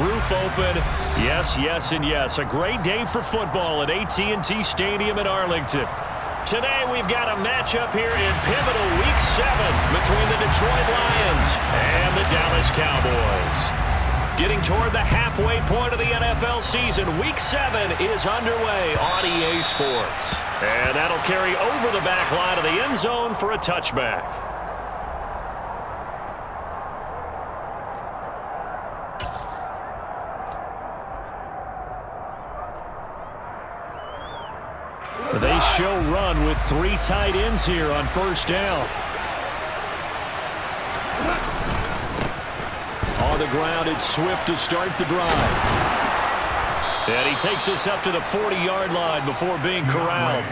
roof open. Yes, yes, and yes. A great day for football at AT&T Stadium in Arlington. Today we've got a matchup here in pivotal Week 7 between the Detroit Lions and the Dallas Cowboys. Getting toward the halfway point of the NFL season, Week 7 is underway on EA Sports. And that'll carry over the back line of the end zone for a touchback. They show run with 3 tight ends here on first down. On the ground, it's Swift to start the drive. And he takes us up to the 40-yard line before being corralled.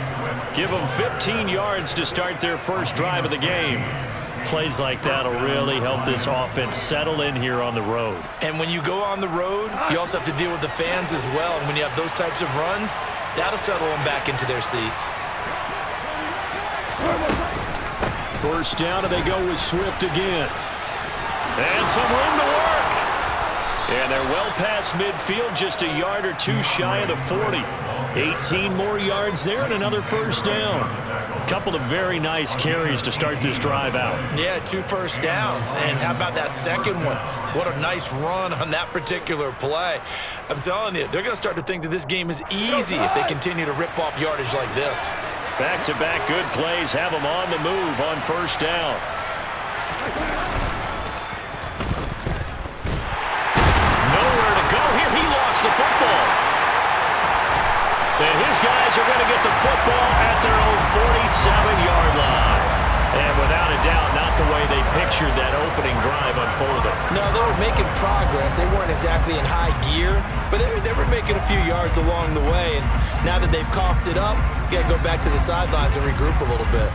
Give them 15 yards to start their first drive of the game. Plays like that will really help this offense settle in here on the road. And when you go on the road, you also have to deal with the fans as well. And when you have those types of runs, that'll settle them back into their seats. First down, and they go with Swift again. And some room to work. And they're well past midfield, just a yard or two shy of the 40. 18 more yards there and another first down. Couple of very nice carries to start this drive out. Yeah, 2 first downs. And how about that second one? What a nice run on that particular play. I'm telling you, they're going to start to think that this game is easy if they continue to rip off yardage like this. Back-to-back good plays have them on the move on first down. Nowhere to go here. He lost the football. And his guys are going to get the football at their own 47-yard line. And without a doubt, not the way they pictured that opening drive unfolding. No, they were making progress. They weren't exactly in high gear, but they were making a few yards along the way. And now that they've coughed it up, you got to go back to the sidelines and regroup a little bit.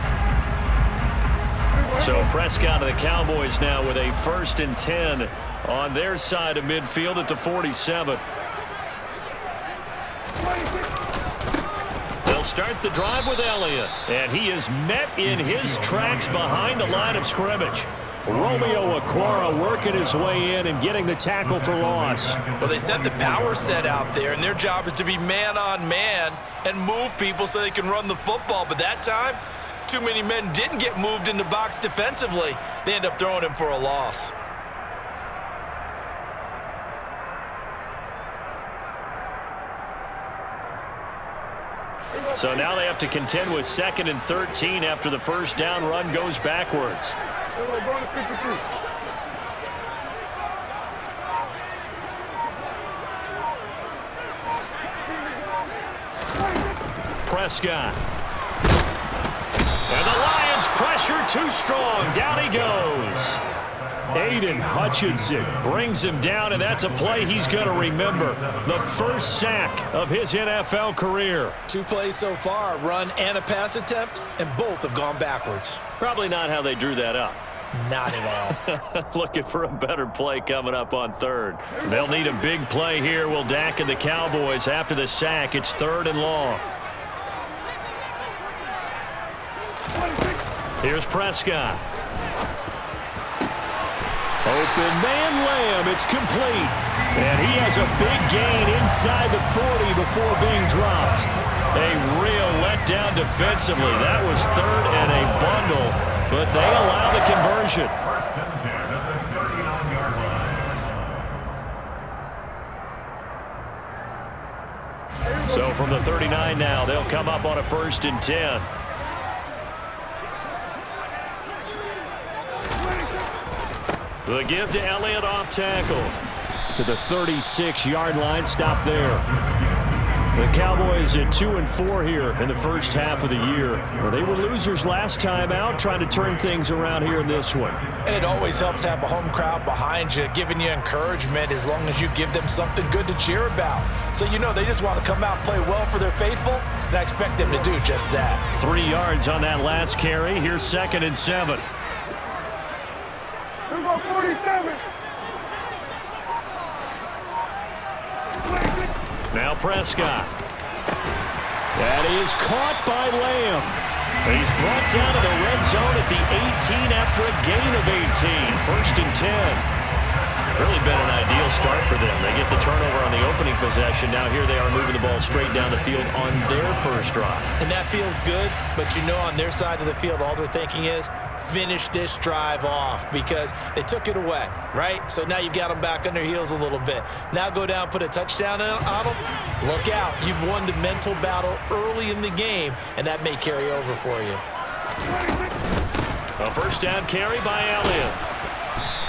So Prescott of the Cowboys now with a 1st and 10 on their side of midfield at the 47. They'll start the drive with Elliott, and he is met in his tracks behind the line of scrimmage. Romeo Okwara working his way in and getting the tackle for loss. Well, they set the power set out there, and their job is to be man-on-man and move people so they can run the football. But that time, too many men didn't get moved in the box defensively. They end up throwing him for a loss. So now they have to contend with 2nd and 13 after the first down run goes backwards. Prescott. And the Lions pressure too strong. Down he goes. Aiden Hutchinson brings him down, and that's a play he's going to remember. The first sack of his NFL career. 2 plays so far, a run and a pass attempt, and both have gone backwards. Probably not how they drew that up. Not at all. Looking for a better play coming up on 3rd. They'll need a big play here. Will Dak and the Cowboys after the sack. It's 3rd and long. Here's Prescott. Open man Lamb. It's complete. And he has a big gain inside the 40 before being dropped. A real letdown defensively. That was 3rd and a bundle, but they allow the conversion. So from the 39 now, they'll come up on a 1st and 10. The give to Elliott off tackle. To the 36-yard line. Stop there. The Cowboys at 2-4 here in the first half of the year. Well, they were losers last time out, trying to turn things around here in this one. And it always helps to have a home crowd behind you, giving you encouragement as long as you give them something good to cheer about. So you know they just want to come out and play well for their faithful, and I expect them to do just that. 3 yards on that last carry. Here's 2nd and 7. 47. Now Prescott. That is caught by Lamb. He's brought down to the red zone at the 18 after a gain of 18. 1st and 10. Really been an ideal start for them. They get the turnover on the opening possession. Now here they are moving the ball straight down the field on their first drive. And that feels good, but you know on their side of the field, all they're thinking is finish this drive off because they took it away, right? So now you've got them back on their heels a little bit. Now go down, put a touchdown on them. Look out. You've won the mental battle early in the game, and that may carry over for you. A first down carry by Elliott.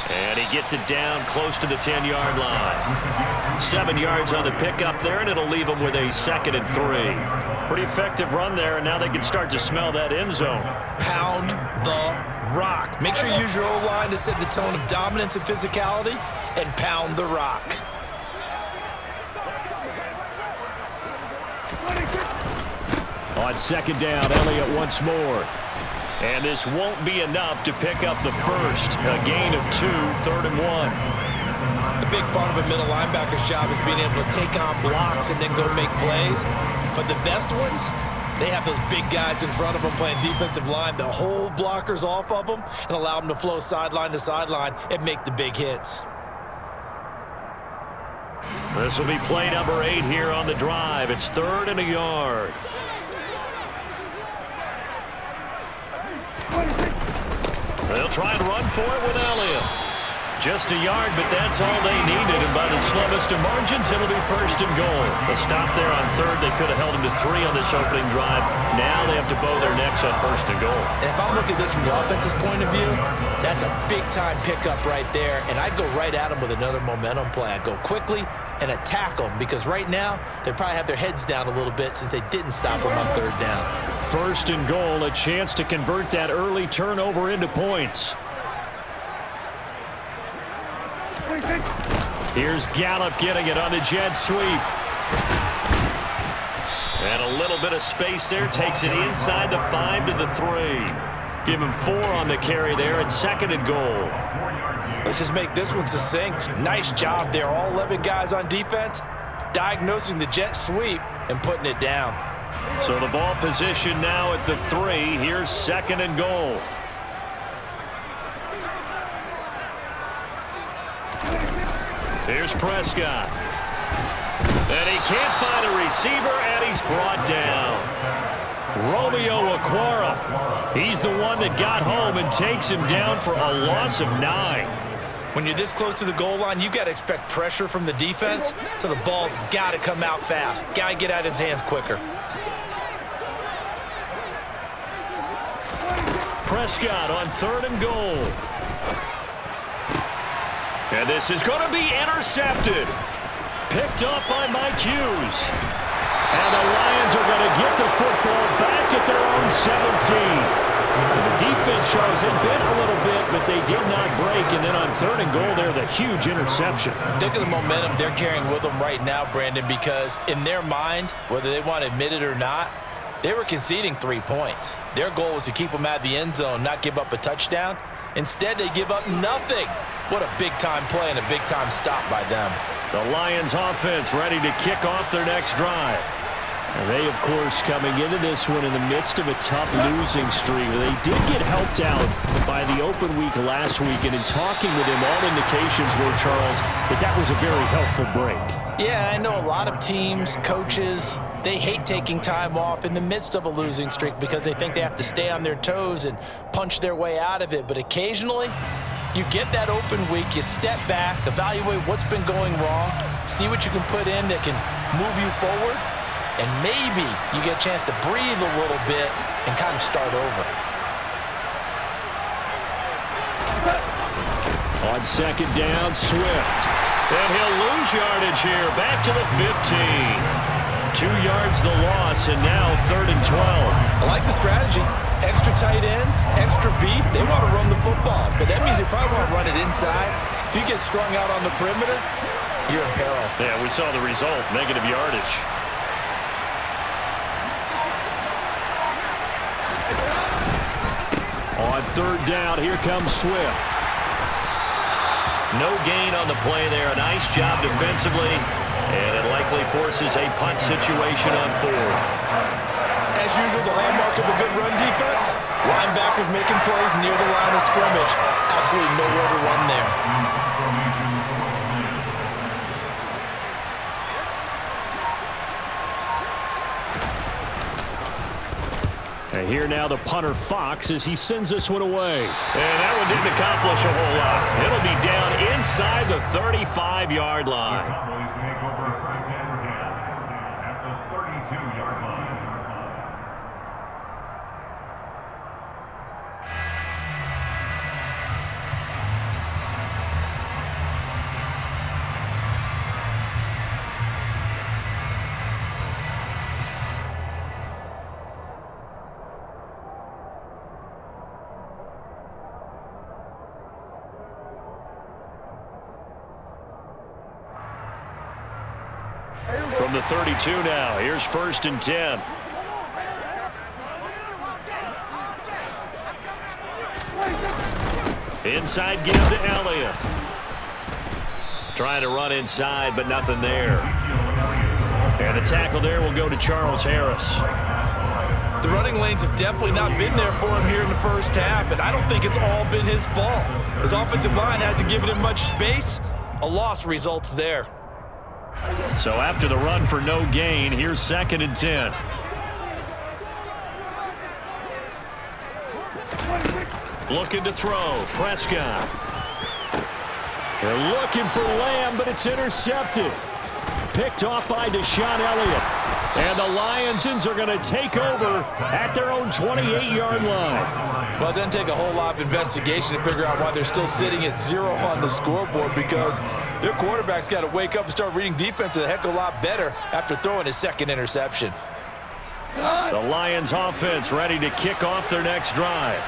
And he gets it down close to the 10-yard line. 7 yards on the pickup there, and it'll leave him with a 2nd and 3. Pretty effective run there, and now they can start to smell that end zone. Pound the rock. Make sure you use your O-line to set the tone of dominance and physicality, and pound the rock. On 2nd down, Elliott once more. And this won't be enough to pick up the first. A gain of 2, 3rd and 1. A big part of a middle linebacker's job is being able to take on blocks and then go make plays. But the best ones, they have those big guys in front of them playing defensive line. The whole blockers off of them and allow them to flow sideline to sideline and make the big hits. This will be play number 8 here on the drive. It's 3rd and a yard. They'll try and run for it with Elliott. Just a yard, but that's all they needed. And by the slimmest of margins, it'll be 1st and goal. A stop there on 3rd. They could have held him to 3 on this opening drive. Now they have to bow their necks on 1st and goal. And if I'm looking at this from the offense's point of view, that's a big-time pickup right there. And I go right at them with another momentum play. I go quickly and attack them because right now they probably have their heads down a little bit since they didn't stop them on 3rd down. 1st and goal, a chance to convert that early turnover into points. Here's Gallup getting it on the jet sweep. And a little bit of space there. Takes it inside the 5 to the 3. Give him 4 on the carry there and 2nd and goal. Let's just make this one succinct. Nice job there. All 11 guys on defense diagnosing the jet sweep and putting it down. So the ball position now at the 3. Here's 2nd and goal. Here's Prescott. And he can't find a receiver, and he's brought down. Romeo Okwara. He's the one that got home and takes him down for a loss of 9. When you're this close to the goal line, you got to expect pressure from the defense, so the ball's got to come out fast. Got to get out of his hands quicker. Prescott on 3rd and goal. And this is going to be intercepted. Picked up by Mike Hughes. And the Lions are going to get the football back at their own 17. And the defense shows they bent a little bit, but they did not break. And then on 3rd and goal there, the huge interception. Think of the momentum they're carrying with them right now, Brandon, because in their mind, whether they want to admit it or not, they were conceding 3 points. Their goal was to keep them out of the end zone, not give up a touchdown. Instead, they give up nothing. What a big-time play and a big-time stop by them. The Lions offense ready to kick off their next drive. And they, of course, coming into this one in the midst of a tough losing streak. They did get helped out by the open week last week, and in talking with him, all indications were, Charles, that was a very helpful break. Yeah, I know a lot of teams, coaches, they hate taking time off in the midst of a losing streak because they think they have to stay on their toes and punch their way out of it. But occasionally, you get that open week, you step back, evaluate what's been going wrong, see what you can put in that can move you forward, and maybe you get a chance to breathe a little bit and kind of start over. On 2nd down, Swift. And he'll lose yardage here, back to the 15. 2 yards the loss, and now 3rd and 12. I like the strategy. Extra tight ends, extra beef. They want to run the football, but that means they probably want to run it inside. If you get strung out on the perimeter, you're in peril. Yeah, we saw the result, negative yardage. On 3rd down, here comes Swift. No gain on the play there. A nice job defensively, and it likely forces a punt situation on 4th. As usual, the hallmark of a good run defense, linebackers making plays near the line of scrimmage. Absolutely nowhere to run there. And here now the punter Fox as he sends this one away. And that one didn't accomplish a whole lot. It'll be down inside the 35-yard line. From the 32 now, here's 1st and 10. Inside give to Elliott. Trying to run inside, but nothing there. And the tackle there will go to Charles Harris. The running lanes have definitely not been there for him here in the first half, and I don't think it's all been his fault. His offensive line hasn't given him much space. A loss results there. So after the run for no gain, here's 2nd and 10. Looking to throw. Prescott. They're looking for Lamb, but it's intercepted. Picked off by Deshaun Elliott. And the Lionsons are going to take over at their own 28-yard line. Well, it doesn't take a whole lot of investigation to figure out why they're still sitting at 0 on the scoreboard, because their quarterback's got to wake up and start reading defense a heck of a lot better after throwing his 2nd interception. The Lions offense ready to kick off their next drive.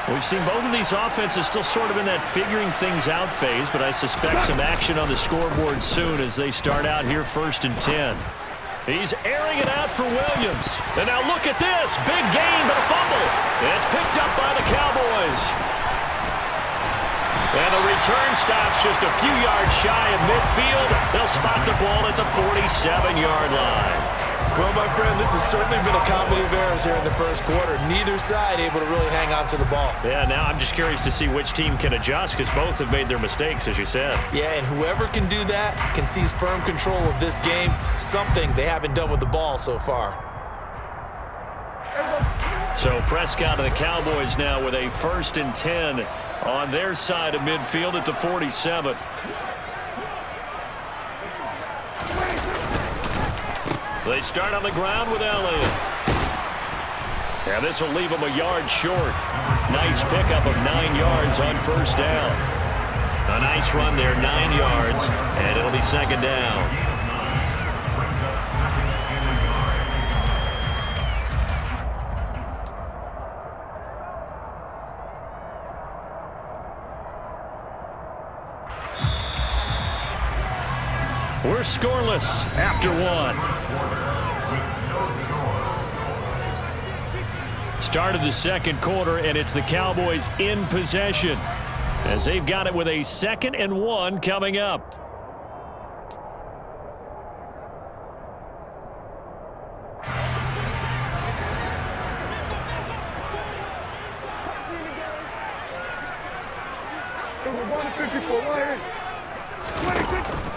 We've seen both of these offenses still sort of in that figuring things out phase, but I suspect some action on the scoreboard soon as they start out here 1st and 10. He's airing it out for Williams. And now look at this. Big gain, but a fumble. And it's picked up by the Cowboys. And the return stops just a few yards shy of midfield. They'll spot the ball at the 47-yard line. Well, my friend, this has certainly been a comedy of errors here in the first quarter. Neither side able to really hang on to the ball. Yeah, now I'm just curious to see which team can adjust, because both have made their mistakes, as you said. Yeah, and whoever can do that can seize firm control of this game, something they haven't done with the ball so far. So Prescott and the Cowboys now with a 1st and 10 on their side of midfield at the 47. They start on the ground with Elliott. And this will leave them a yard short. Nice pickup of 9 yards on 1st down. A nice run there, 9 yards, and it'll be 2nd down. We're scoreless after 1. Start of the 2nd quarter, and it's the Cowboys in possession as they've got it with a 2nd and 1 coming up.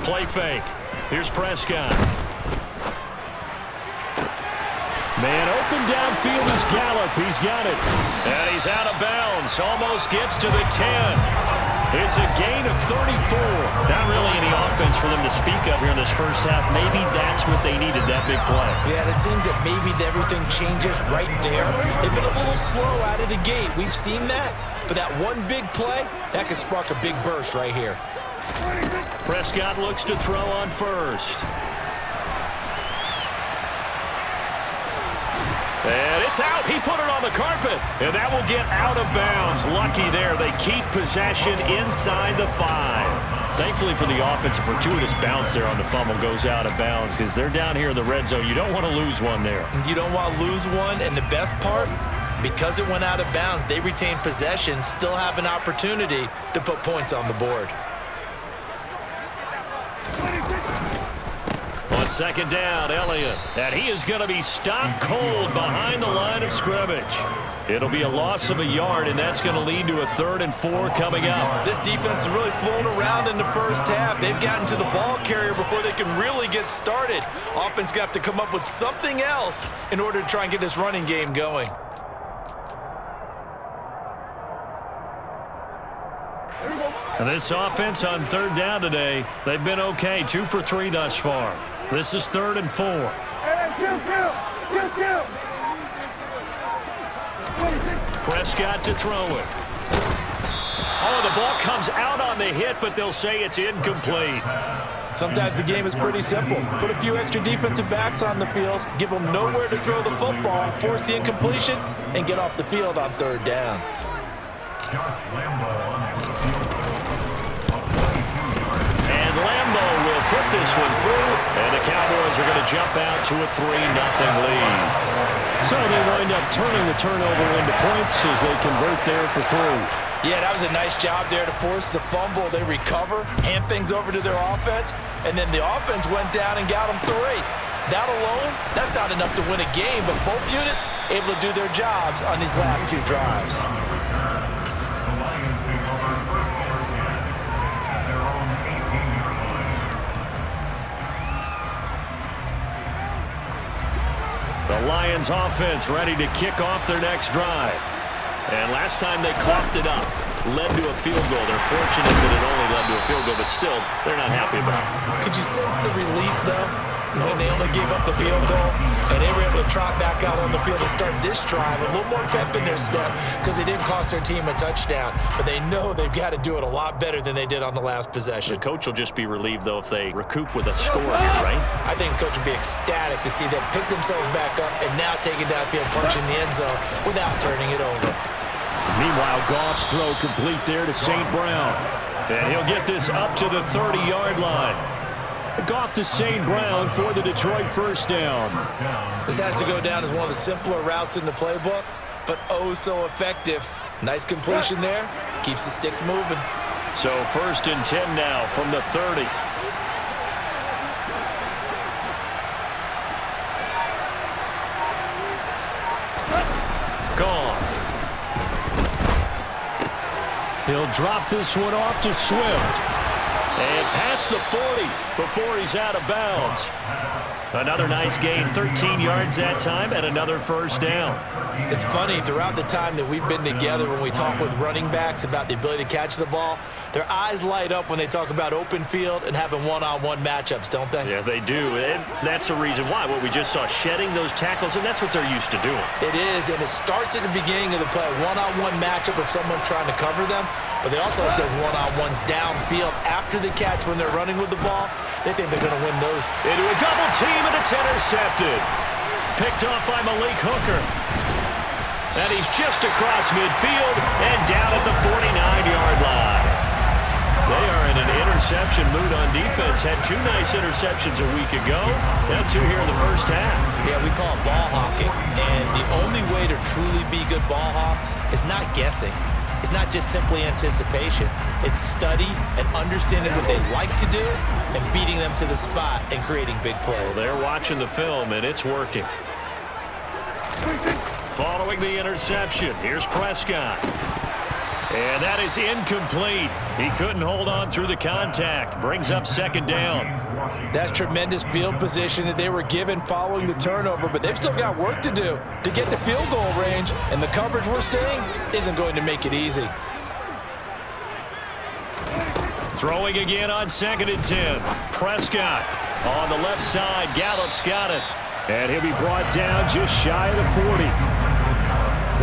Play fake. Here's Prescott. Man open downfield is Gallup. He's got it. And he's out of bounds. Almost gets to the 10. It's a gain of 34. Not really any offense for them to speak of here in this first half. Maybe that's what they needed, that big play. Yeah, and it seems that maybe everything changes right there. They've been a little slow out of the gate. We've seen that. But that one big play, that could spark a big burst right here. Prescott looks to throw on 1st. And it's out. He put it on the carpet. And that will get out of bounds. Lucky there. They keep possession inside the 5. Thankfully for the offense, a fortuitous bounce there on the fumble goes out of bounds because they're down here in the red zone. You don't want to lose one there. You don't want to lose one. And the best part, because it went out of bounds, they retain possession, still have an opportunity to put points on the board. On 2nd down, Elliott. And he is going to be stopped cold behind the line of scrimmage. It'll be a loss of a yard, and that's going to lead to a 3rd and 4 coming up. This defense has really flown around in the first half. They've gotten to the ball carrier before they can really get started. Offense going to have to come up with something else in order to try and get this running game going. And this offense on third down today, they've been okay, 2 for 3 thus far. This is 3rd and 4. Prescott to throw it. Oh, the ball comes out on the hit, but they'll say it's incomplete. Sometimes the game is pretty simple. Put a few extra defensive backs on the field, give them nowhere to throw the football, force the incompletion, and get off the field on third down. And Lambo will put this one through, and the Cowboys are going to jump out to a 3-0 lead. So they wind up turning the turnover into points as they convert there for 3. Yeah, that was a nice job there to force the fumble. They recover, hand things over to their offense, and then the offense went down and got them 3. That alone, that's not enough to win a game, but both units able to do their jobs on these last 2 drives. The Lions offense ready to kick off their next drive. And last time they coughed it up, led to a field goal. They're fortunate that it only led to a field goal, but still, they're not happy about it. Could you sense the relief, though, when they only gave up the field goal and they were able to trot back out on the field and start this drive a little more pep in their step because they didn't cost their team a touchdown, but they know they've got to do it a lot better than they did on the last possession. The coach will just be relieved, though, if they recoup with a score here, right? I think the coach will be ecstatic to see them pick themselves back up and now take it downfield, punching the end zone without turning it over. Meanwhile, Goff's throw complete there to St. Brown. And he'll get this up to the 30-yard line. Goff to St. Brown for the Detroit first down. This has to go down as one of the simpler routes in the playbook, but oh so effective. Nice completion there. Keeps the sticks moving. So 1st and 10 now from the 30. Gone. He'll drop this one off to Swift. And past the 40 before he's out of bounds. Another nice gain, 13 yards that time, and another first down. It's funny, throughout the time that we've been together when we talk with running backs about the ability to catch the ball, their eyes light up when they talk about open field and having one-on-one matchups, don't they? Yeah, they do, and that's the reason why. What we just saw, shedding those tackles, and that's what they're used to doing. It is, and it starts at the beginning of the play, one-on-one matchup if someone's trying to cover them, but they also have those one-on-ones downfield after the catch when they're running with the ball. They think they're going to win those. Into a double team, and it's intercepted. Picked off by Malik Hooker. And he's just across midfield and down at the 49-yard line. They are in an interception mood on defense. Had 2 nice interceptions a week ago. Now 2 here in the first half. Yeah, we call it ball hawking. And the only way to truly be good ball hawks is not guessing. It's not just simply anticipation. It's study and understanding what they like to do and beating them to the spot and creating big plays. Well, they're watching the film, and it's working. Following the interception, here's Prescott. And that is incomplete. He couldn't hold on through the contact. Brings up 2nd down. That's tremendous field position that they were given following the turnover, but they've still got work to do to get to field goal range, and the coverage we're seeing isn't going to make it easy. Throwing again on 2nd and 10. Prescott on the left side. Gallup's got it. And he'll be brought down just shy of the 40.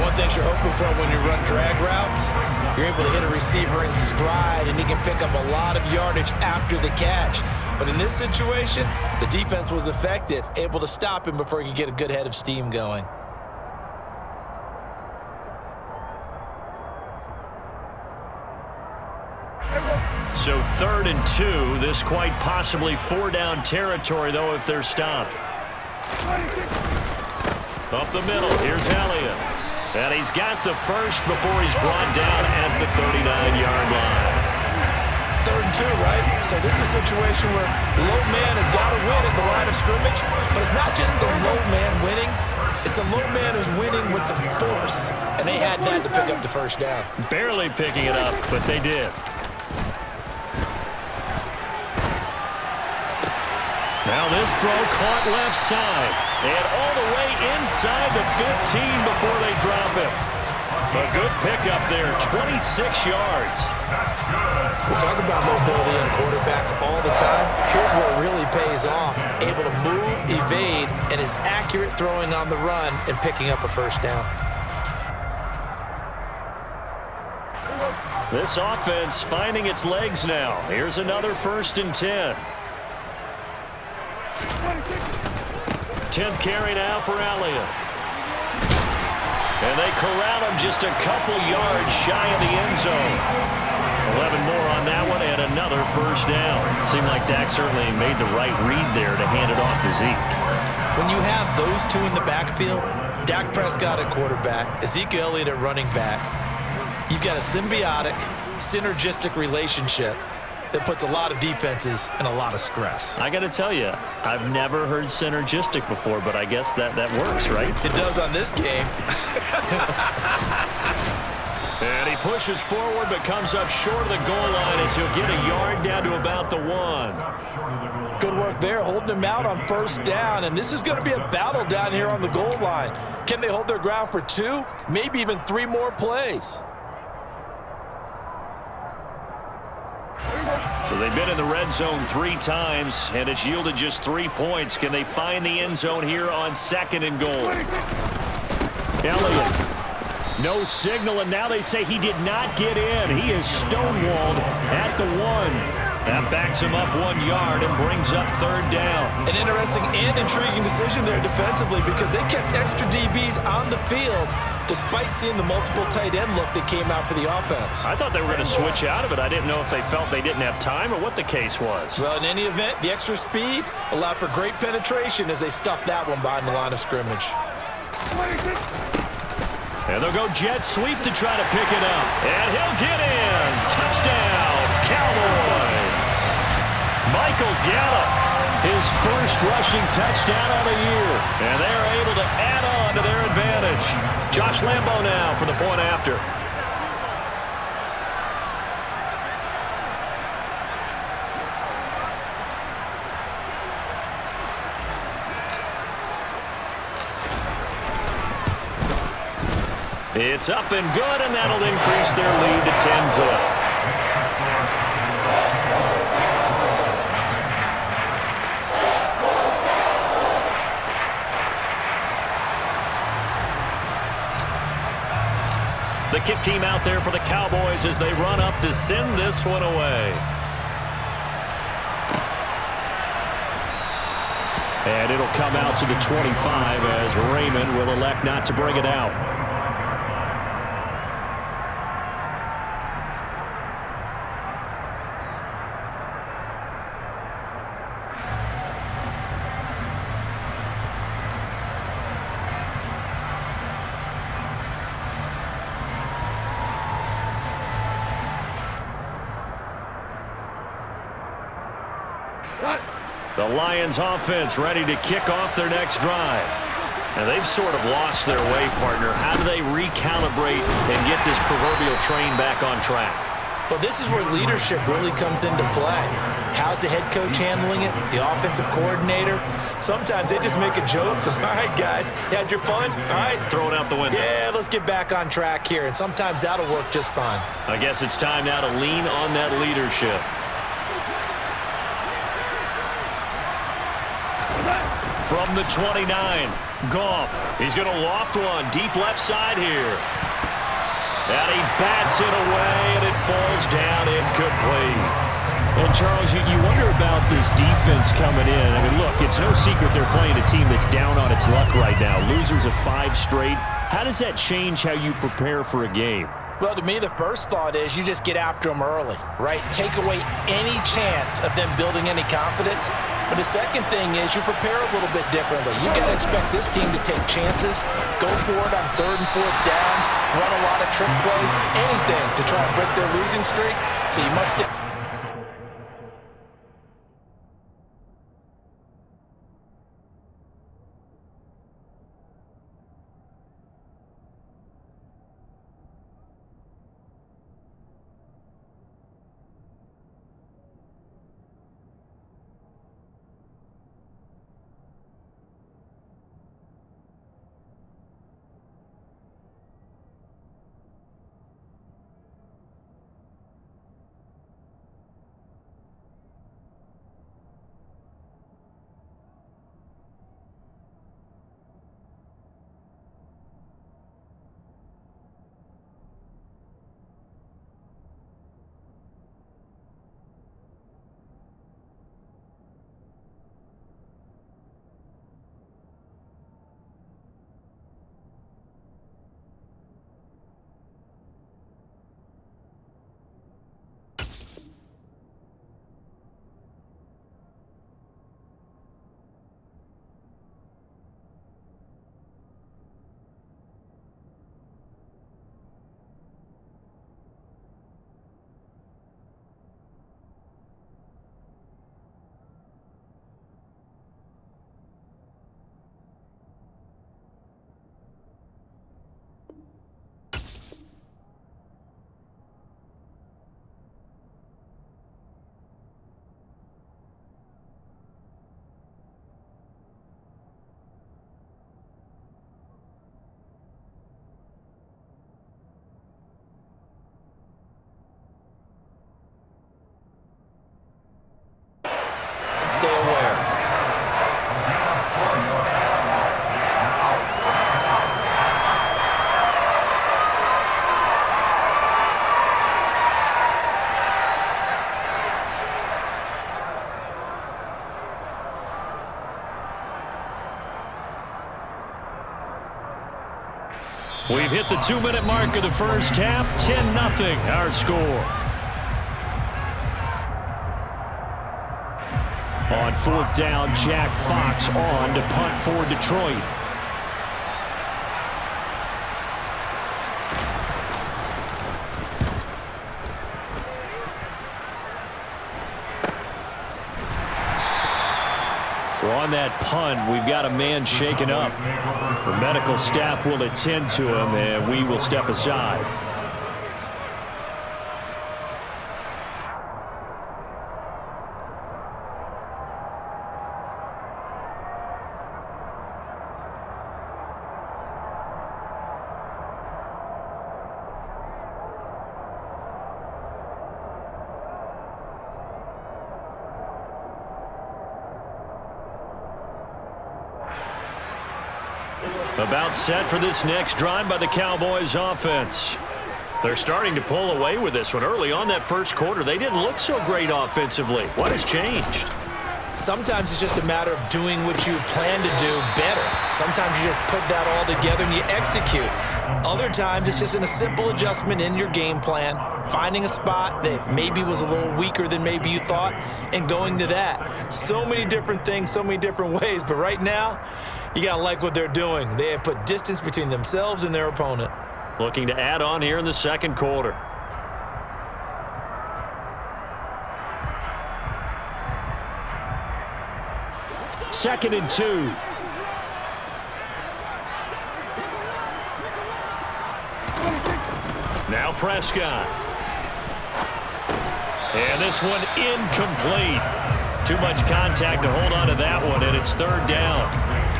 One thing you're hoping for when you run drag routes, you're able to hit a receiver in stride, and he can pick up a lot of yardage after the catch. But in this situation, the defense was effective, able to stop him before he could get a good head of steam going. So 3rd and 2. This quite possibly 4-down territory, though, if they're stopped. Up the middle, here's Elliott. And he's got the first before he's brought down at the 39-yard line. 3rd and 2, right? So this is a situation where low man has got to win at the line of scrimmage, but it's not just the low man winning. It's the low man who's winning with some force, and they had that to pick up the first down. Barely picking it up, but they did. Now this throw caught left side. And all the way inside the 15 before they drop it. A good pickup there, 26 yards. We talk about mobility on quarterbacks all the time. Here's where it really pays off. Able to move, evade, and is accurate throwing on the run and picking up a first down. This offense finding its legs now. Here's another 1st and 10. 10th carry now for Elliott. And they corral him just a couple yards shy of the end zone. 11 more on that one and another first down. Seemed like Dak certainly made the right read there to hand it off to Zeke. When you have those two in the backfield, Dak Prescott at quarterback, Ezekiel Elliott at running back, you've got a symbiotic, synergistic relationship that puts a lot of defenses in a lot of stress. I got to tell you, I've never heard synergistic before, but I guess that works, right? It does on this game. And he pushes forward but comes up short of the goal line as he'll get a yard down to about the 1. Good work there, holding him out on first down, and this is going to be a battle down here on the goal line. Can they hold their ground for 2, maybe even 3 more plays? So they've been in the red zone 3 times, and it's yielded just 3 points. Can they find the end zone here on 2nd and goal? Elliott. No signal, and now they say he did not get in. He is stonewalled at the 1. That backs him up 1 yard and brings up 3rd down. An interesting and intriguing decision there defensively because they kept extra DBs on the field despite seeing the multiple tight end look that came out for the offense. I thought they were going to switch out of it. I didn't know if they felt they didn't have time or what the case was. Well, in any event, the extra speed allowed for great penetration as they stuffed that one behind the line of scrimmage. And they'll go jet sweep to try to pick it up. And he'll get in. Touchdown, Cowboys. Michael Gallup, his first rushing touchdown of the year. And they're able to add on to their advantage. Josh Lambo now for the point after. It's up and good, and that'll increase their lead to 10-zip. The kick team out there for the Cowboys as they run up to send this one away. And it'll come out to the 25 as Raymond will elect not to bring it out. The Lions offense ready to kick off their next drive. And they've sort of lost their way, partner. How do they recalibrate and get this proverbial train back on track? Well, this is where leadership really comes into play. How's the head coach handling it? The offensive coordinator? Sometimes they just make a joke. All right, guys, you had your fun? All right. Throw it out the window. Yeah, let's get back on track here. And sometimes that'll work just fine. I guess it's time now to lean on that leadership. From the 29, Goff. He's going to loft one deep left side here. And he bats it away, and it falls down incomplete. And, Charles, you wonder about this defense coming in. I mean, look, it's no secret they're playing a team that's down on its luck right now. Losers of 5 straight. How does that change how you prepare for a game? Well, to me, the first thought is you just get after them early, right? Take away any chance of them building any confidence. But the second thing is you prepare a little bit differently. You got to expect this team to take chances, go for it on 3rd and 4th downs, run a lot of trick plays, anything to try and break their losing streak. So you must get... and stay aware. We've hit the 2-minute mark of the first half. 10-0 our score. On 4th down, Jack Fox on to punt for Detroit. On that punt, we've got a man shaken up. The medical staff will attend to him, and we will step aside. About set for this next drive by the Cowboys offense. They're starting to pull away with this one. Early on that first quarter, they didn't look so great offensively. What has changed? Sometimes it's just a matter of doing what you plan to do better. Sometimes you just put that all together and you execute. Other times it's just a simple adjustment in your game plan, finding a spot that maybe was a little weaker than maybe you thought, and going to that. So many different things, so many different ways, but right now, you got to like what they're doing. They have put distance between themselves and their opponent. Looking to add on here in the second quarter. Second and 2. Now Prescott. And this one incomplete. Too much contact to hold on to that one, and it's 3rd down.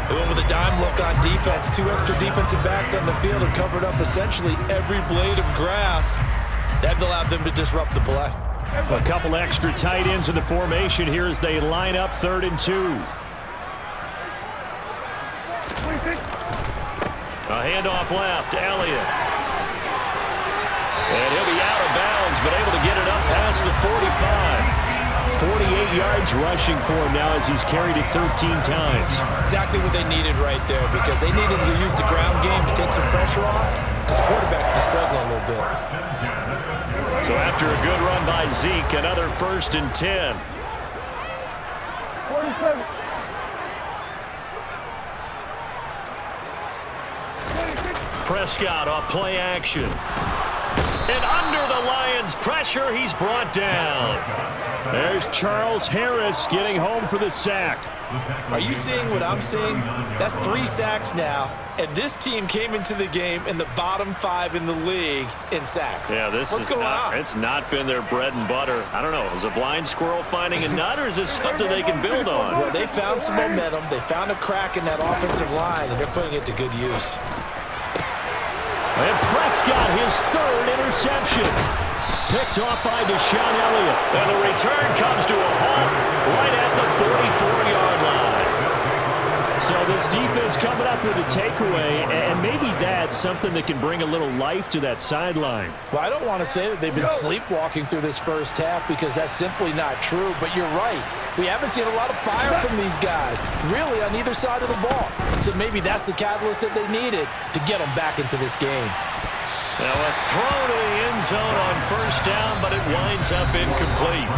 They went with a dime look on defense. 2 extra defensive backs on the field and covered up essentially every blade of grass. That allowed them to disrupt the play. A couple extra tight ends in the formation here as they line up 3rd and 2. A handoff left, Elliott. And he'll be out of bounds, but able to get it up past the 45. 48 yards rushing for him now as he's carried it 13 times. Exactly what they needed right there, because they needed to use the ground game to take some pressure off, because the quarterback's been struggling a little bit. So after a good run by Zeke, another 1st and 10. 47. Prescott off play action. And under the Lions' pressure, he's brought down. There's Charles Harris getting home for the sack. Are you seeing what I'm seeing? That's 3 sacks now, and this team came into the game in the bottom 5 in the league in sacks. Yeah, What's going on? It's not been their bread and butter. I don't know. Is a blind squirrel finding a nut, or is this something they can build on? Well, they found some momentum. They found a crack in that offensive line, and they're putting it to good use. And Prescott, his 3rd interception. Picked off by Deshaun Elliott. And the return comes to a halt right at the 44-yard line. So this defense coming up with a takeaway, and maybe that's something that can bring a little life to that sideline. Well, I don't want to say that they've been sleepwalking through this first half, because that's simply not true, but you're right. We haven't seen a lot of fire from these guys, really, on either side of the ball. So maybe that's the catalyst that they needed to get them back into this game. Now a throw to the end zone on 1st down, but it winds up incomplete.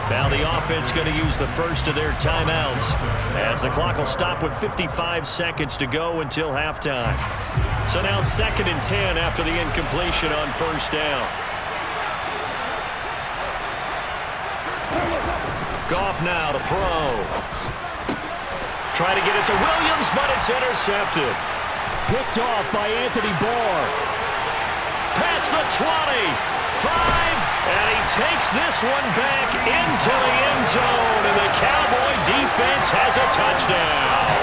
Now the offense going to use the first of their timeouts, as the clock will stop with 55 seconds to go until halftime. So now 2nd and 10 after the incompletion on 1st down. Goff now to throw. Try to get it to Williams, but it's intercepted. Picked off by Anthony Barr. Past the 20, 5, and he takes this one back into the end zone, and the Cowboy defense has a touchdown.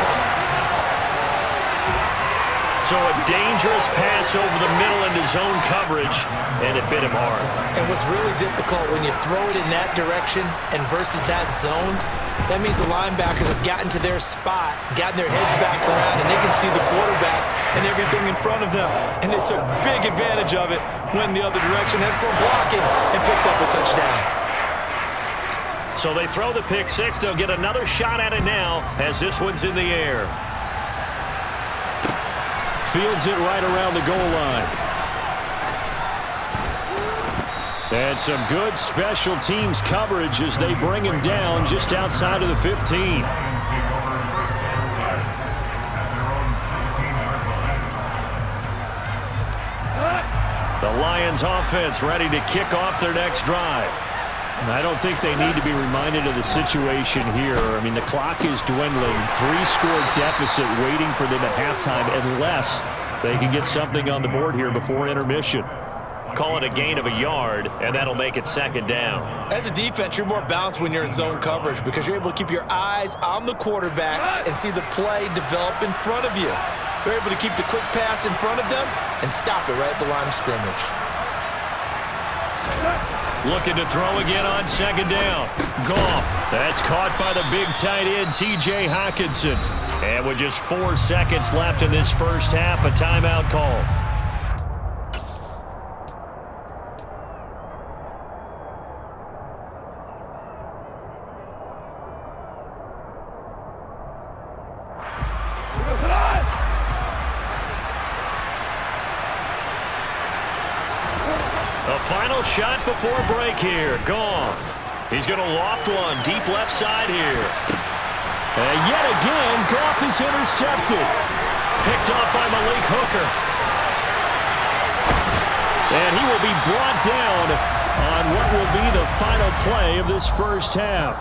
So a dangerous pass over the middle into zone coverage, and it bit him hard. And what's really difficult when you throw it in that direction and versus that zone, that means the linebackers have gotten to their spot, gotten their heads back around, and they can see the quarterback and everything in front of them. And they took big advantage of it, went the other direction, had some blocking, and picked up a touchdown. So they throw the pick six. They'll get another shot at it now as this one's in the air. Fields it right around the goal line. And some good special teams coverage as they bring him down just outside of the 15. The Lions offense ready to kick off their next drive. I don't think they need to be reminded of the situation here. I mean, the clock is dwindling. 3-score deficit waiting for them at halftime unless they can get something on the board here before intermission. Call it a gain of a yard, and that'll make it second down. As a defense, you're more balanced when you're in zone coverage because you're able to keep your eyes on the quarterback and see the play develop in front of you. You're able to keep the quick pass in front of them and stop it right at the line of scrimmage. Looking to throw again on second down. Goff. That's caught by the big tight end, T.J. Hockenson. And with just 4 seconds left in this first half, a timeout call. A final shot before break here. Goff. He's going to loft one deep left side here. And yet again, Goff is intercepted. Picked off by Malik Hooker. And he will be brought down on what will be the final play of this first half.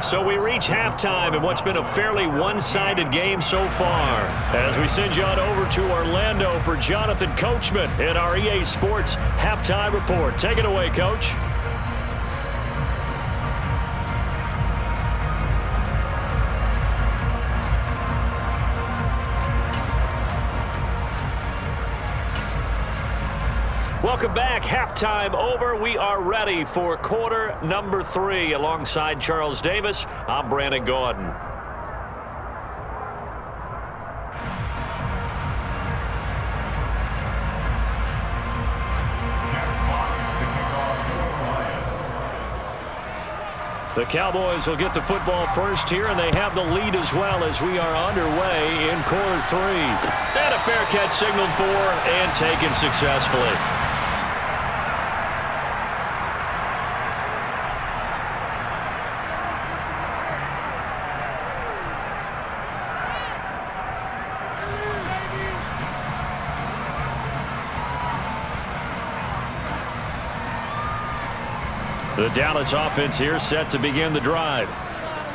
So we reach halftime in what's been a fairly one-sided game so far. As we send you on over to Orlando for Jonathan Coachman in our EA Sports Halftime Report. Take it away, Coach. Welcome back. Halftime over. We are ready for quarter number 3. Alongside Charles Davis, I'm Brandon Gaudin. The Cowboys will get the football first here, and they have the lead as well as we are underway in quarter 3. And a fair catch signaled for and taken successfully. The Dallas offense here set to begin the drive.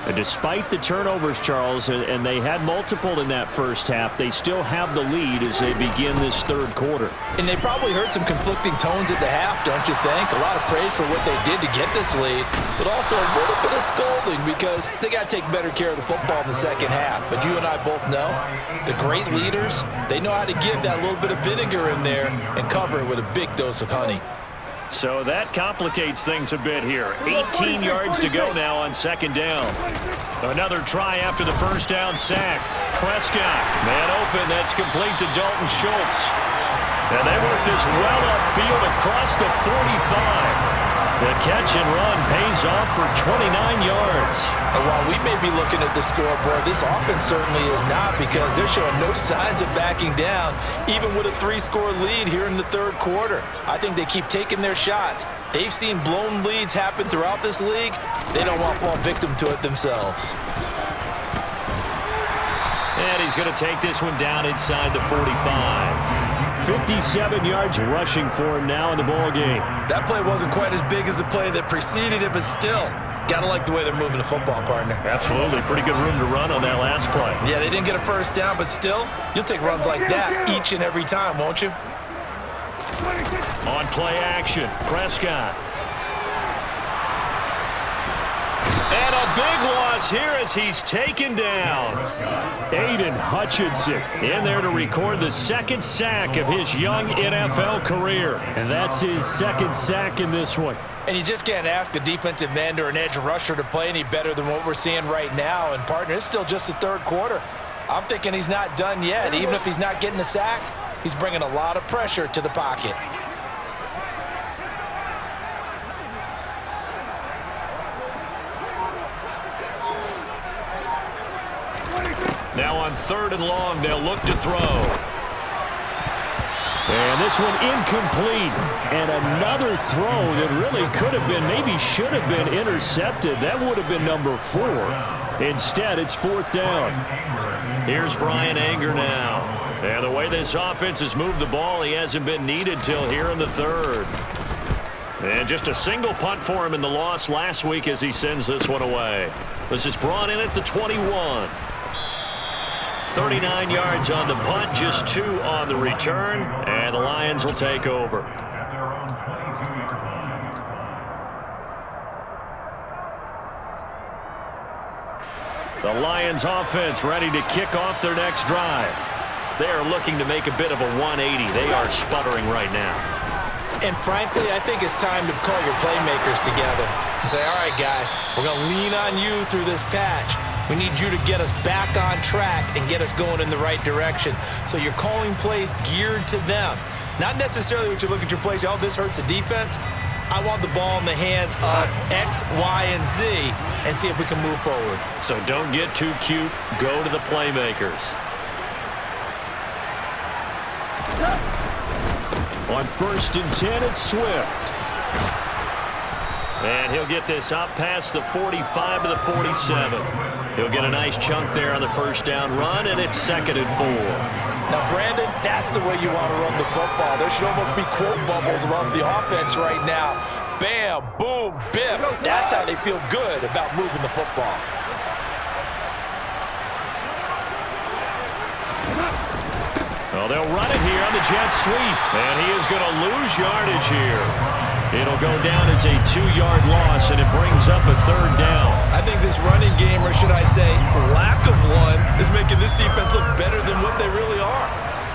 And despite the turnovers, Charles, and they had multiple in that first half, they still have the lead as they begin this third quarter. And they probably heard some conflicting tones at the half, don't you think? A lot of praise for what they did to get this lead, but also a little bit of scolding because they got to take better care of the football in the second half. But you and I both know the great leaders, they know how to give that little bit of vinegar in there and cover it with a big dose of honey. So that complicates things a bit here. 18 yards to go now on second down. Another try after the first down sack. Prescott, man open, that's complete to Dalton Schultz. And they work this well upfield across the 45. The catch and run pays off for 29 yards. And while we may be looking at the scoreboard, this offense certainly is not because they're showing no signs of backing down, even with a 3-score lead here in the third quarter. I think they keep taking their shots. They've seen blown leads happen throughout this league. They don't want to fall victim to it themselves. And he's going to take this one down inside the 45. 57 yards rushing for him now in the ball game. That play wasn't quite as big as the play that preceded it, but still, gotta like the way they're moving the football, partner. Absolutely. Pretty good room to run on that last play. Yeah, they didn't get a first down, but still, you'll take runs like that each and every time, won't you? On play action, Prescott. And a big one across here as he's taken down. Aiden Hutchinson in there to record the second sack of his young NFL career. And that's his second sack in this one. And you just can't ask a defensive end or an edge rusher to play any better than what we're seeing right now. And, partner, it's still just the third quarter. I'm thinking he's not done yet. Even if he's not getting a sack, he's bringing a lot of pressure to the pocket. Now on 3rd and long, they'll look to throw. And this one incomplete. And another throw that really could have been, maybe should have been intercepted. That would have been number 4. Instead, it's 4th down. Here's Brian Anger now. And the way this offense has moved the ball, he hasn't been needed till here in the 3rd. And just a single punt for him in the loss last week as he sends this one away. This is brought in at the 21. 39 yards on the punt, just 2 on the return, and the Lions will take over. The Lions offense ready to kick off their next drive. They are looking to make a bit of a 180. They are sputtering right now. And frankly, I think it's time to call your playmakers together and say, all right, guys, we're going to lean on you through this patch. We need you to get us back on track and get us going in the right direction. So you're calling plays geared to them. Not necessarily what you look at your plays, oh, this hurts the defense. I want the ball in the hands of X, Y, and Z and see if we can move forward. So don't get too cute. Go to the playmakers. On 1st and 10, it's Swift. And he'll get this up past the 45 to the 47. He'll get a nice chunk there on the 1st down run, and it's 2nd and 4. Now, Brandon, that's the way you want to run the football. There should almost be quote bubbles above the offense right now. Bam, boom, biff. That's how they feel good about moving the football. Well, they'll run it here on the jet sweep, and he is going to lose yardage here. It'll go down as a 2-yard loss, and it brings up a 3rd down. I think this running game, or should I say lack of one, is making this defense look better than what they really are.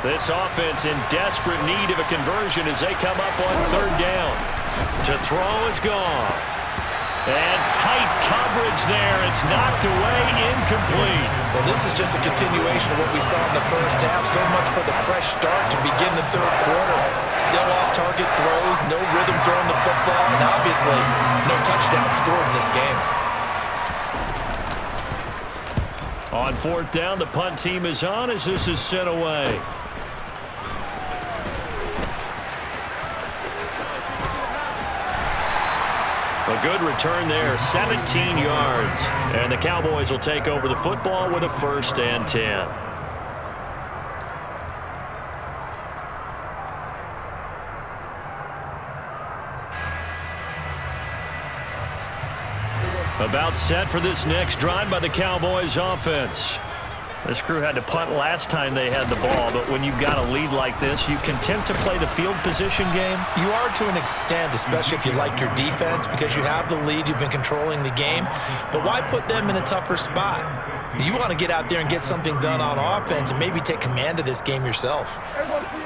This offense in desperate need of a conversion as they come up on 3rd down. To throw is Goff. And tight coverage there. It's knocked away, incomplete. Well, this is just a continuation of what we saw in the first half. So much for the fresh start to begin the 3rd quarter. Still off-target throws, no rhythm throwing the football, and obviously no touchdown scored in this game. On 4th down, the punt team is on as this is sent away. A good return there, 17 yards. And the Cowboys will take over the football with a 1st and 10. About set for this next drive by the Cowboys offense. This crew had to punt last time they had the ball, but when you've got a lead like this, you content to play the field position game? You are to an extent, especially if you like your defense, because you have the lead, you've been controlling the game. But why put them in a tougher spot? You want to get out there and get something done on offense and maybe take command of this game yourself.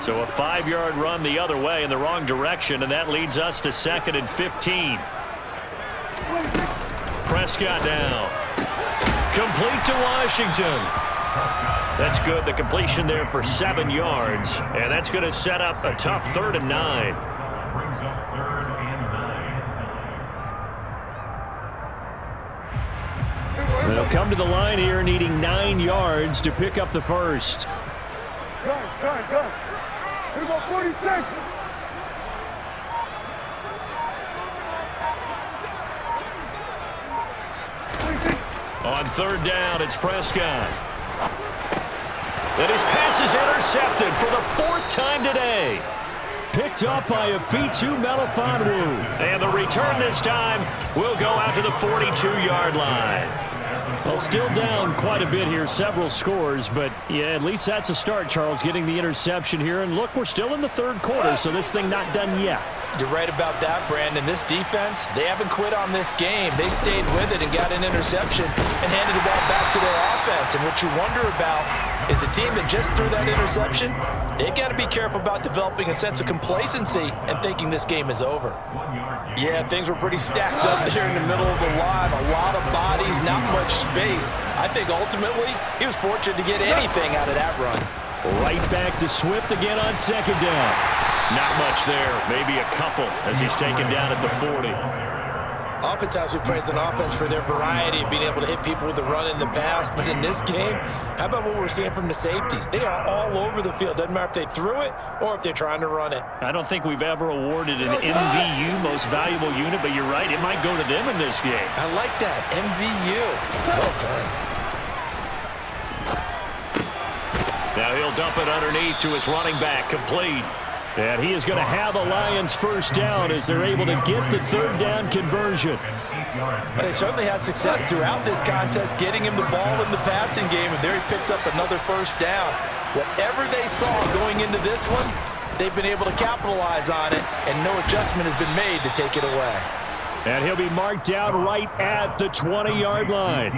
So a 5-yard run the other way in the wrong direction, and that leads us to 2nd and 15. Prescott now. Complete to Washington. That's good. The completion there for 7 yards. And that's going to set up a tough 3rd and 9. They'll come to the line here needing 9 yards to pick up the first. Go. Here we go, 46. On 3rd down, it's Prescott. And his pass is intercepted for the 4th time today. Picked up by Afitu Melifonwu. And the return this time will go out to the 42-yard line. Well, still down quite a bit here, several scores, but yeah, at least that's a start, Charles, getting the interception here. And look, we're still in the 3rd quarter, so this thing not done yet. You're right about that, Brandon. This defense, they haven't quit on this game. They stayed with it and got an interception and handed the ball back to their offense. And what you wonder about is the team that just threw that interception, they've got to be careful about developing a sense of complacency and thinking this game is over. Yeah, things were pretty stacked up there in the middle of the line. A lot of bodies, not much space. I think ultimately he was fortunate to get anything out of that run. Right back to Swift again on second down. Not much there, maybe a couple as he's taken down at the 40. Oftentimes we praise an offense for their variety of being able to hit people with the run in the pass, but in this game, how about what we're seeing from the safeties? They are all over the field. Doesn't matter if they threw it or if they're trying to run it. I don't think we've ever awarded an MVU, most valuable unit, but you're right, it might go to them in this game. I like that, MVU. Well done. Now he'll dump it underneath to his running back, complete. And he is going to have a Lions first down as they're able to get the third down conversion. They certainly had success throughout this contest, getting him the ball in the passing game, and there he picks up another first down. Whatever they saw going into this one, they've been able to capitalize on it, and no adjustment has been made to take it away. And he'll be marked down right at the 20-yard line.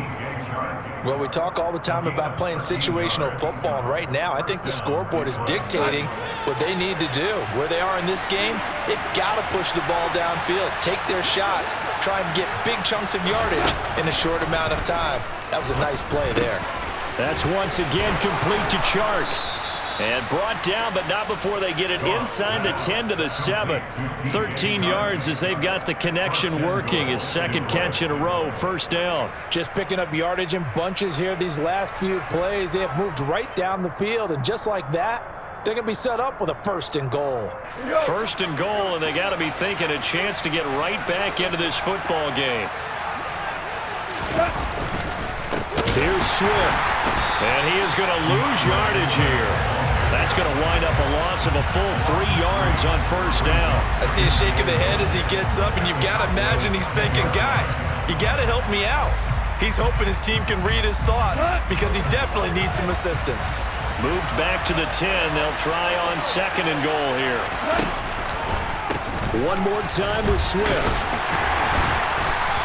Well, we talk all the time about playing situational football, and right now I think the scoreboard is dictating what they need to do. Where they are in this game, they've got to push the ball downfield, take their shots, try and get big chunks of yardage in a short amount of time. That was a nice play there. That's once again complete to Chark. And brought down, but not before they get it inside the 10 to the 7. 13 yards as they've got the connection working. His second catch in a row, first down. Just picking up yardage in bunches here these last few plays. They have moved right down the field, and just like that, they're going to be set up with a first and goal. First and goal, and they got to be thinking a chance to get right back into this football game. Here's Swift, and he is going to lose yardage here. That's going to wind up a loss of a full 3 yards on first down. I see a shake of the head as he gets up, and you've got to imagine he's thinking, guys, you got to help me out. He's hoping his team can read his thoughts because he definitely needs some assistance. Moved back to the 10. They'll try on second and goal here. One more time with Swift.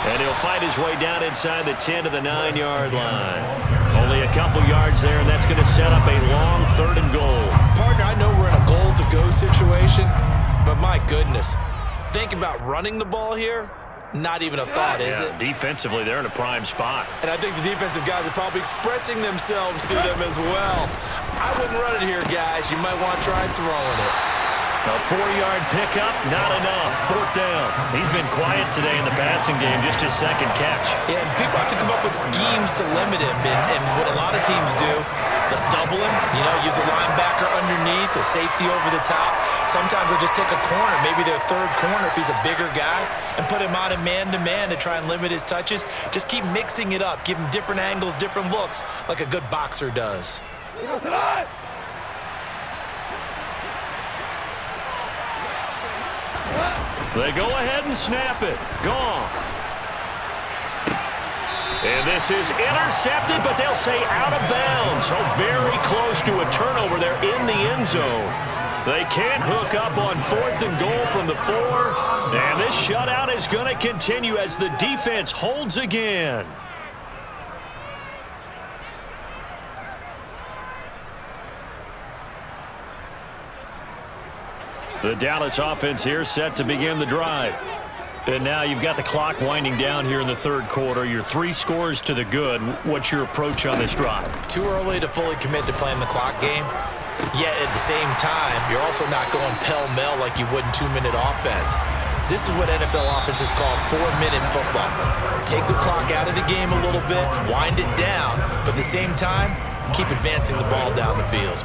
And he'll fight his way down inside the 10 to the 9-yard line. Only a couple yards there, and that's going to set up a long third and goal. Partner, I know we're in a goal-to-go situation, but my goodness, think about running the ball here. Not even a thought, is it? Defensively, they're in a prime spot. And I think the defensive guys are probably expressing themselves to them as well. I wouldn't run it here, guys. You might want to try throwing it. A 4-yard pickup, not enough. Fourth down. He's been quiet today in the passing game, just his second catch. Yeah, and people have to come up with schemes to limit him. And what a lot of teams do, they'll double him, use a linebacker underneath, a safety over the top. Sometimes they'll just take a corner, maybe their third corner if he's a bigger guy, and put him on a man-to-man to try and limit his touches. Just keep mixing it up, give him different angles, different looks, like a good boxer does. They go ahead and snap it. Gone. And this is intercepted, but they'll say out of bounds. So very close to a turnover there in the end zone. They can't hook up on fourth and goal from the 4. And this shutout is going to continue as the defense holds again. The Dallas offense here set to begin the drive. And now you've got the clock winding down here in the third quarter. You're 3 scores to the good. What's your approach on this drive? Too early to fully commit to playing the clock game. Yet at the same time, you're also not going pell-mell like you would in 2-minute offense. This is what NFL offenses call 4-minute football. Take the clock out of the game a little bit, wind it down, but at the same time, keep advancing the ball down the field.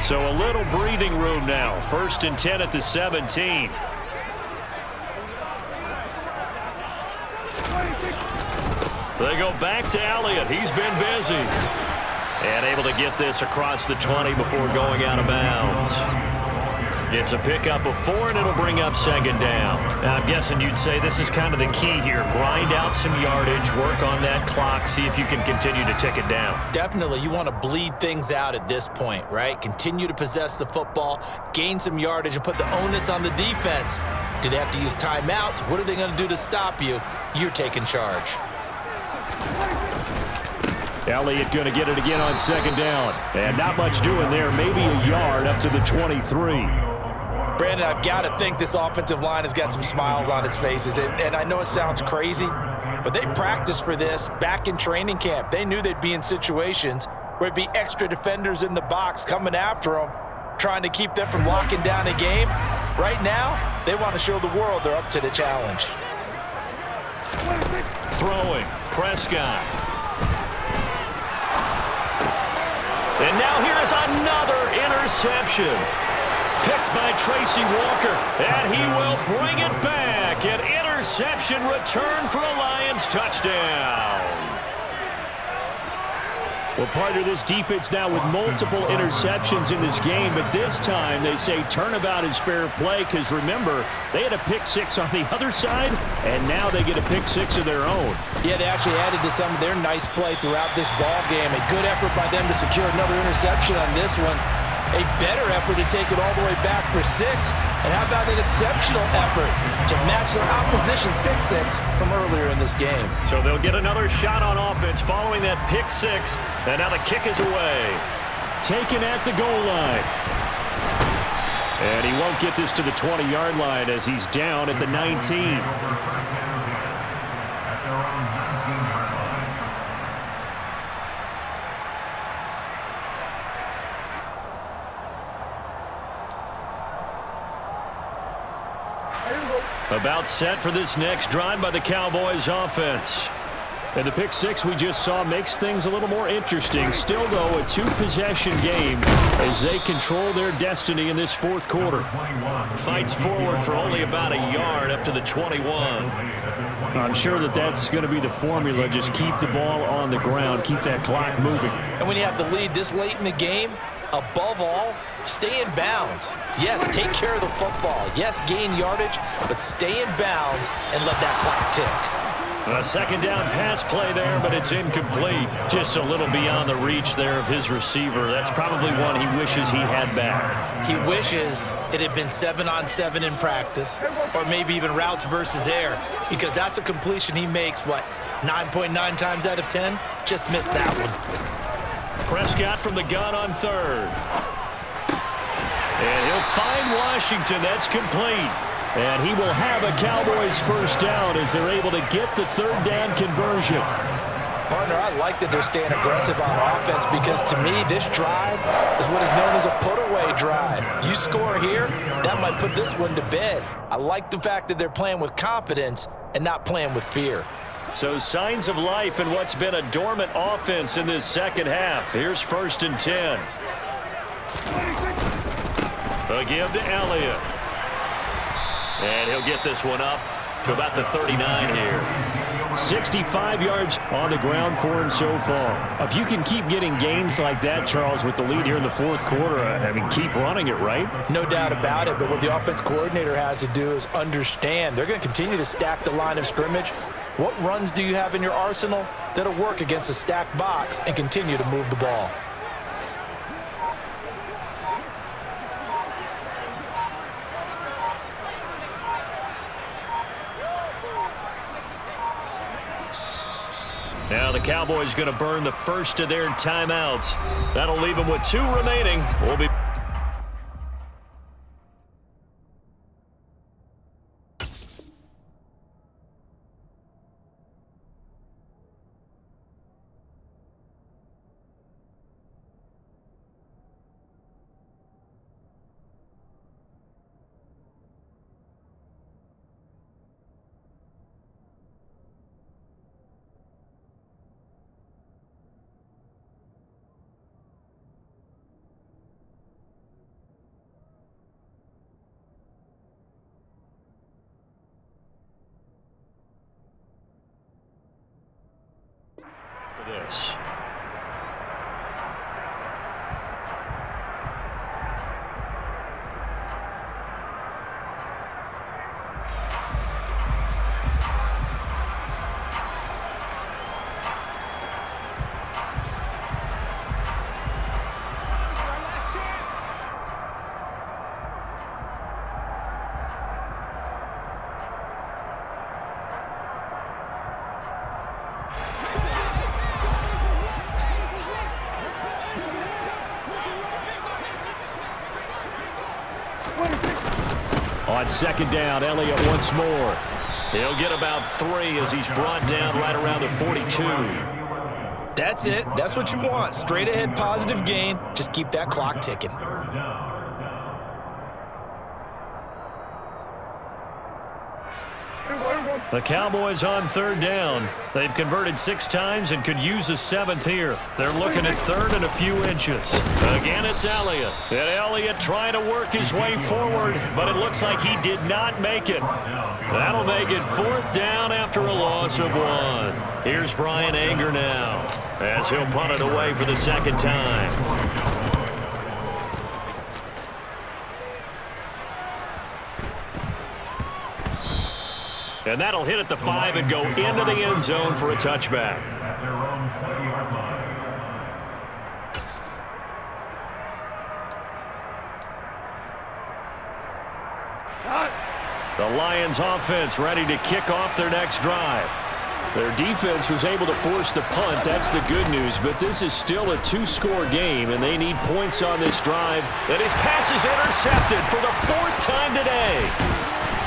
So a little breathing room now. First and 10 at the 17. They go back to Elliott. He's been busy. And able to get this across the 20 before going out of bounds. It's a pickup of 4, and it'll bring up second down. Now, I'm guessing you'd say this is kind of the key here. Grind out some yardage, work on that clock, see if you can continue to tick it down. Definitely, you want to bleed things out at this point, right? Continue to possess the football, gain some yardage, and put the onus on the defense. Do they have to use timeouts? What are they going to do to stop you? You're taking charge. Elliott going to get it again on second down. And not much doing there. Maybe a yard up to the 23. Brandon, I've got to think this offensive line has got some smiles on its faces. And I know it sounds crazy, but they practiced for this back in training camp. They knew they'd be in situations where it'd be extra defenders in the box coming after them, trying to keep them from locking down a game. Right now, they want to show the world they're up to the challenge. Throwing, Prescott. And now here is another interception. Picked by Tracy Walker, and he will bring it back. An interception return for a Lions touchdown. Well, part of this defense now with multiple interceptions in this game, but this time they say turnabout is fair play because, remember, they had a pick 6 on the other side, and now they get a pick 6 of their own. Yeah, they actually added to some of their nice play throughout this ball game. A good effort by them to secure another interception on this one. A better effort to take it all the way back for 6. And how about an exceptional effort to match their opposition's pick 6 from earlier in this game. So they'll get another shot on offense following that pick 6. And now the kick is away. Taken at the goal line. And he won't get this to the 20-yard line as he's down at the 19. About set for this next drive by the Cowboys offense. And the pick 6 we just saw makes things a little more interesting. Still, though, a 2-possession game as they control their destiny in this fourth quarter. Fights forward for only about a yard up to the 21. I'm sure that that's going to be the formula. Just keep the ball on the ground. Keep that clock moving. And when you have the lead this late in the game, above all, stay in bounds. Yes, take care of the football. Yes, gain yardage, but stay in bounds and let that clock tick. A second down pass play there, but it's incomplete. Just a little beyond the reach there of his receiver. That's probably one he wishes he had back. He wishes it had been 7-on-7 in practice, or maybe even routes versus air, because that's a completion he makes, what, 9.9 times out of 10? Just missed that one. Prescott from the gun on third. And he'll find Washington. That's complete. And he will have a Cowboys first down as they're able to get the third down conversion. Partner, I like that they're staying aggressive on offense because, to me, this drive is what is known as a put-away drive. You score here, that might put this one to bed. I like the fact that they're playing with confidence and not playing with fear. So signs of life in what's been a dormant offense in this second half. Here's 1st and 10. A give to Elliott. And he'll get this one up to about the 39 here. 65 yards on the ground for him so far. If you can keep getting gains like that, Charles, with the lead here in the fourth quarter, I mean, keep running it, right? No doubt about it, but what the offense coordinator has to do is understand they're going to continue to stack the line of scrimmage. What runs do you have in your arsenal that'll work against a stacked box and continue to move the ball? Now the Cowboys going to burn the first of their timeouts. That'll leave them with 2 remaining. We'll be this. On second down, Elliott once more. He'll get about 3 as he's brought down right around the 42. That's it. That's what you want. Straight ahead positive gain. Just keep that clock ticking. The Cowboys on third down. They've converted 6 times and could use a 7th here. They're looking at third and a few inches. Again, it's Elliott. And Elliott trying to work his way forward, but it looks like he did not make it. That'll make it 4th down after a loss of 1. Here's Brian Anger now as he'll punt it away for the 2nd time. And that'll hit at the 5 and go into the end zone for a touchback. The Lions offense ready to kick off their next drive. Their defense was able to force the punt. That's the good news. But this is still a 2-score game, and they need points on this drive. And his pass is intercepted for the 4th time today.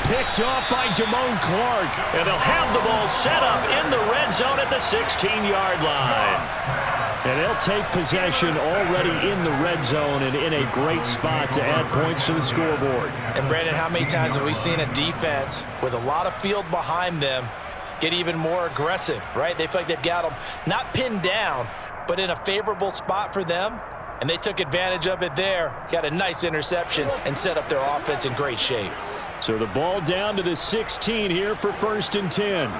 Picked off by Damone Clark, and they'll have the ball set up in the red zone at the 16-yard line. And they'll take possession already in the red zone and in a great spot to add points to the scoreboard. And, Brandon, how many times have we seen a defense with a lot of field behind them get even more aggressive, right? They feel like they've got them not pinned down, but in a favorable spot for them, and they took advantage of it there, got a nice interception, and set up their offense in great shape. So the ball down to the 16 here for 1st and 10.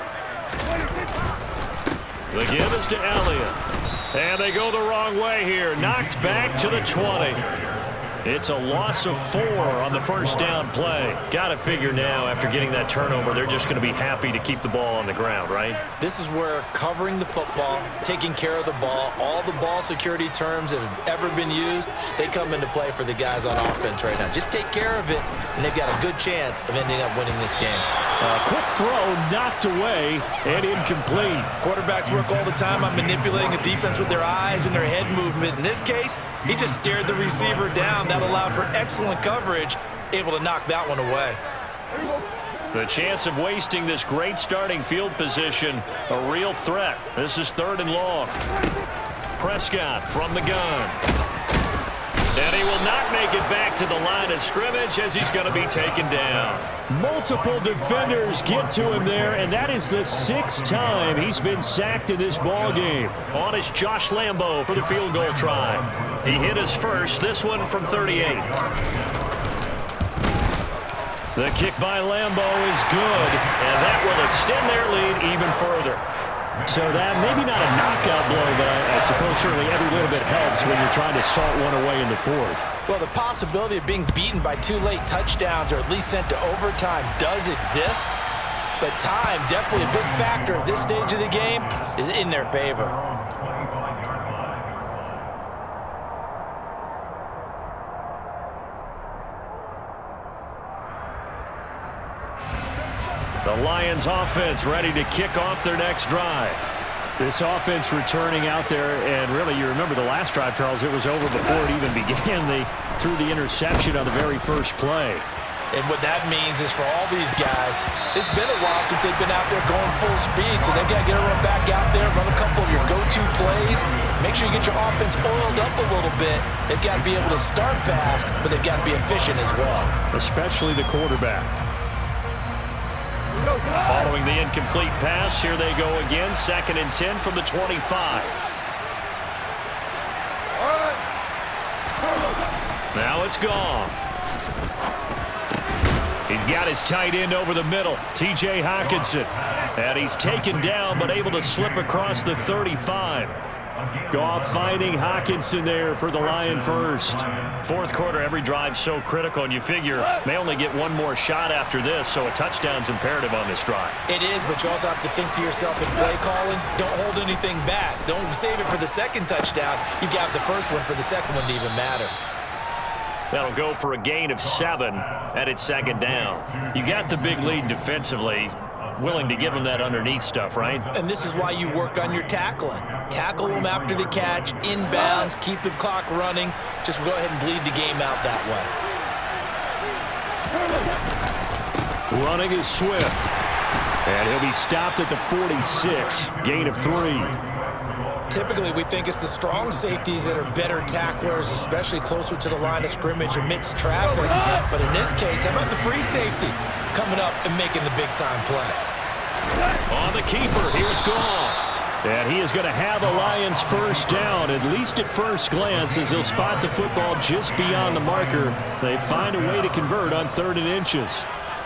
The give is to Elliott. And they go the wrong way here. Knocked back to the 20. It's a loss of 4 on the 1st down play. Got to figure now after getting that turnover, they're just going to be happy to keep the ball on the ground, right? This is where covering the football, taking care of the ball, all the ball security terms that have ever been used, they come into play for the guys on offense right now. Just take care of it, and they've got a good chance of ending up winning this game. Quick throw knocked away and incomplete. Quarterbacks work all the time on manipulating a defense with their eyes and their head movement. In this case, he just stared the receiver down. That allowed for excellent coverage, able to knock that one away. The chance of wasting this great starting field position, a real threat. This is 3rd and long. Prescott from the gun. And he will not make it back to the line of scrimmage as he's going to be taken down. Multiple defenders get to him there, and that is the 6th time he's been sacked in this ball game. On is Josh Lambo for the field goal try. He hit his first, this one from 38. The kick by Lambo is good, and that will extend their lead even further. So that maybe not a knockout blow, but I suppose certainly every little bit helps when you're trying to salt one away in the 4th. Well, the possibility of being beaten by 2 late touchdowns or at least sent to overtime does exist, but time, definitely a big factor at this stage of the game, is in their favor. The Lions offense ready to kick off their next drive. This offense returning out there, and really you remember the last drive, Charles, it was over before it even began. They threw the interception on the very first play. And what that means is for all these guys, it's been a while since they've been out there going full speed, so they've got to get everyone back out there, run a couple of your go-to plays, make sure you get your offense oiled up a little bit. They've got to be able to start fast, but they've got to be efficient as well. Especially the quarterback. Following the incomplete pass, here they go again. 2nd and 10 from the 25. Now it's gone. He's got his tight end over the middle, T.J. Hockenson. And he's taken down but able to slip across the 35. Goff finding Hockenson there for the Lion first. 4th quarter, every drive so critical, and you figure may only get one more shot after this, so a touchdown's imperative on this drive. It is, but you also have to think to yourself in play calling, don't hold anything back. Don't save it for the 2nd touchdown. You got the first one for the 2nd one to even matter. That'll go for a gain of 7 at its 2nd down. You got the big lead defensively. Willing to give them that underneath stuff, right? And this is why you work on your tackling. Tackle them after the catch, inbounds, keep the clock running. Just go ahead and bleed the game out that way. Running is Swift. And he'll be stopped at the 46. Gain of 3. Typically, we think it's the strong safeties that are better tacklers, especially closer to the line of scrimmage amidst traffic. But in this case, how about the free safety coming up and making the big-time play? On the keeper, here's Goff. And he is going to have the Lions first down, at least at first glance, as he'll spot the football just beyond the marker. They find a way to convert on 3rd and inches.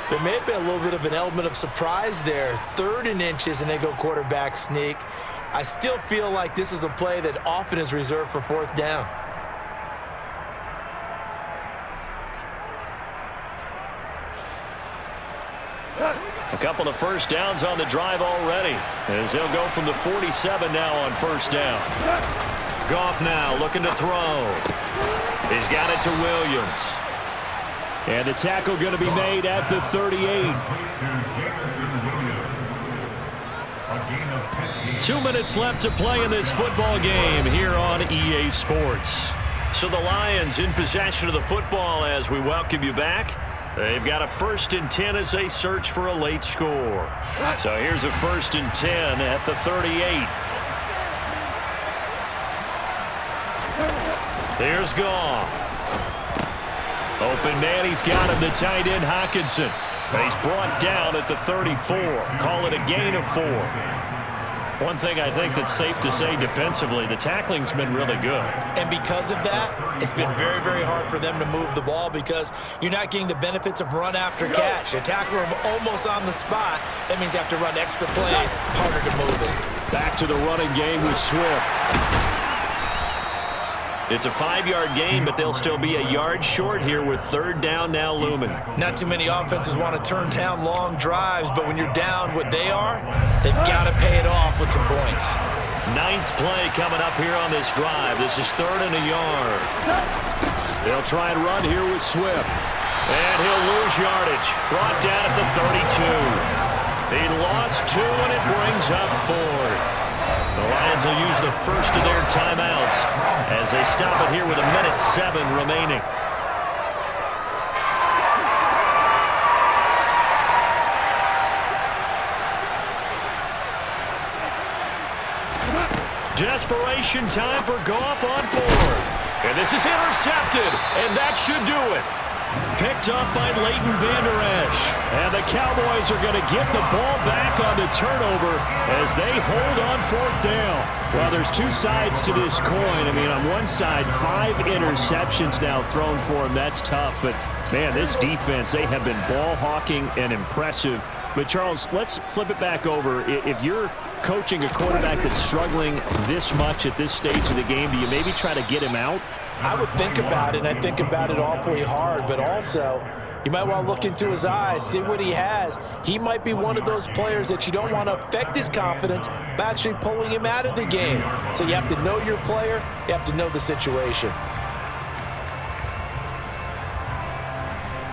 There may have been a little bit of an element of surprise there. 3rd and inches, and they go quarterback sneak. I still feel like this is a play that often is reserved for 4th down. A couple of first downs on the drive already, as they'll go from the 47 now on 1st down. Goff now looking to throw. He's got it to Williams. And the tackle going to be made at the 38. 2 minutes left to play in this football game here on EA Sports. So the Lions in possession of the football as we welcome you back. They've got a 1st and 10 as they search for a late score. So here's a 1st and 10 at the 38. Here's Goff. Open man, he's got him, the tight end Hockenson. But he's brought down at the 34. Call it a gain of 4. One thing I think that's safe to say defensively, the tackling's been really good. And because of that, it's been very, very hard for them to move the ball because you're not getting the benefits of run after catch. You tackle them almost on the spot. That means you have to run extra plays, harder to move it. Back to the running game with Swift. It's a 5-yard gain, but they'll still be a yard short here with 3rd down now looming. Not too many offenses want to turn down long drives, but when you're down what they are, they've got to pay it off with some points. 9th play coming up here on this drive. This is 3rd and a yard. They'll try and run here with Swift. And he'll lose yardage. Brought down at the 32. He lost 2, and it brings up 4th. The Lions will use the first of their timeouts as they stop it here with 1:07 remaining. Desperation time for Goff on 4th. And this is intercepted, and that should do it. Picked up by Leighton Vander Esch. And the Cowboys are going to get the ball back on the turnover as they hold on 4th down. Well, there's 2 sides to this coin. I mean, on one side, 5 interceptions now thrown for him. That's tough. But, man, this defense, they have been ball hawking and impressive. But, Charles, let's flip it back over. If you're coaching a quarterback that's struggling this much at this stage of the game, do you maybe try to get him out? I would think about it, and I think about it awfully hard, but also you might want to look into his eyes, see what he has. He might be one of those players that you don't want to affect his confidence by actually pulling him out of the game. So you have to know your player, you have to know the situation.